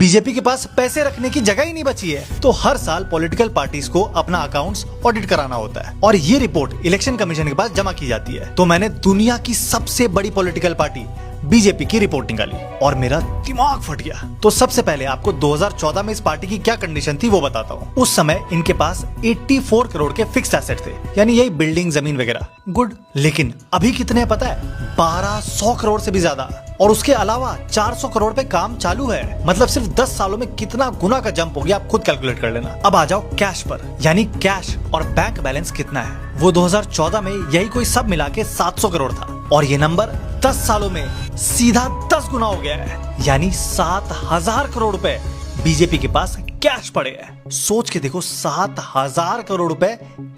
BJP के पास पैसे रखने की जगह ही नहीं बची है, तो हर साल पॉलिटिकल पार्टीज को अपना अकाउंट्स ऑडिट कराना होता है और ये रिपोर्ट इलेक्शन कमीशन के पास जमा की जाती है। तो मैंने दुनिया की सबसे बड़ी पॉलिटिकल पार्टी बीजेपी की रिपोर्ट निकाली और मेरा दिमाग फट गया। तो सबसे पहले आपको 2014 में इस पार्टी की क्या कंडीशन थी वो बताता हूँ। उस समय इनके पास 84 करोड़ के फिक्स्ड एसेट थे, यानी यही बिल्डिंग, जमीन वगैरह। गुड। लेकिन अभी कितने पता है? 1200 करोड़ से भी ज्यादा, और उसके अलावा 400 करोड़ पे काम चालू है। मतलब सिर्फ 10 सालों में कितना गुना का जंप हो गया, आप खुद कैलकुलेट कर लेना। अब आ जाओ कैश पर, यानी कैश और बैंक बैलेंस कितना है। वो 2014 में यही कोई सब मिला के 700 करोड़ था, और ये नंबर 10 सालों में सीधा 10 गुना हो गया है, यानी 7000 करोड़ रुपए बीजेपी के पास कैश पड़े हैं। सोच के देखो, 7000 करोड़ रुपए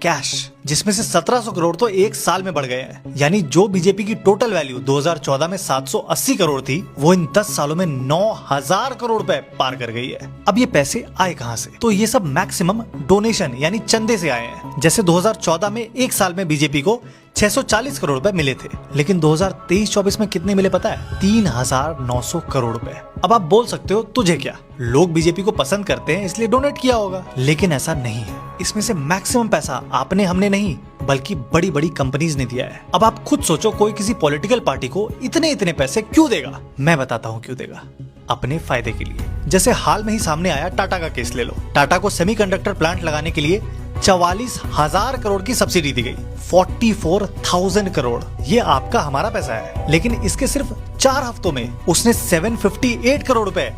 कैश, जिसमें से 1700 करोड़ तो एक साल में बढ़ गए हैं। यानी जो बीजेपी की टोटल वैल्यू 2014 में 780 करोड़ थी, वो इन 10 सालों में 9000 करोड़ रुपए पार कर गई है। अब ये पैसे आए कहां से? तो ये सब मैक्सिमम डोनेशन यानी चंदे से आए हैं। जैसे 2014 में एक साल में बीजेपी को 640 करोड़ रुपए मिले थे, लेकिन 2023-24 में कितने मिले पता है? 3900 करोड़ रुपए। अब आप बोल सकते हो तुझे क्या, लोग बीजेपी को पसंद करते हैं इसलिए डोनेट किया होगा, लेकिन ऐसा नहीं है। इसमें से मैक्सिमम पैसा आपने, हमने नहीं, बल्कि बड़ी बड़ी कंपनीज ने दिया है। अब आप खुद सोचो, कोई किसी पॉलिटिकल पार्टी को इतने पैसे क्यों देगा? मैं बताता हूँ क्यों देगा। अपने फायदे के लिए। जैसे हाल में ही सामने आया टाटा का केस ले लो। टाटा को सेमीकंडक्टर प्लांट लगाने के लिए 44,000 करोड़ की सब्सिडी दी गई। 44,000 करोड़, ये आपका हमारा पैसा है। लेकिन इसके सिर्फ 4 हफ्तों में उसने 758 करोड़ रुपए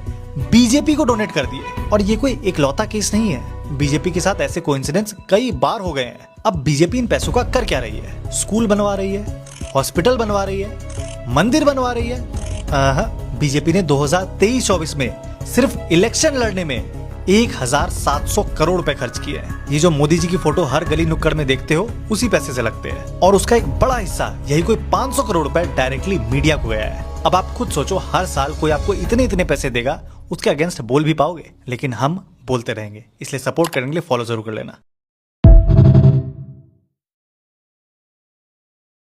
बीजेपी को डोनेट कर दिए। और ये कोई इकलौता केस नहीं है, बीजेपी के साथ ऐसे कोइंसिडेंस कई बार हो गए हैं। अब बीजेपी इन पैसों का कर क्या रही है? स्कूल बनवा रही है, हॉस्पिटल बनवा रही है, मंदिर बनवा रही है। बीजेपी ने 2023-24 में सिर्फ इलेक्शन लड़ने में 1700 करोड़ रुपए खर्च किए हैं। ये जो मोदी जी की फोटो हर गली नुक्कड़ में देखते हो, उसी पैसे से लगते हैं, और उसका एक बड़ा हिस्सा, यही कोई 500 करोड़ रुपए डायरेक्टली मीडिया को गया है। अब आप खुद सोचो, हर साल कोई आपको इतने पैसे देगा, उसके अगेंस्ट बोल भी पाओगे? लेकिन हम बोलते रहेंगे, इसलिए सपोर्ट करने के लिए फॉलो जरूर कर लेना।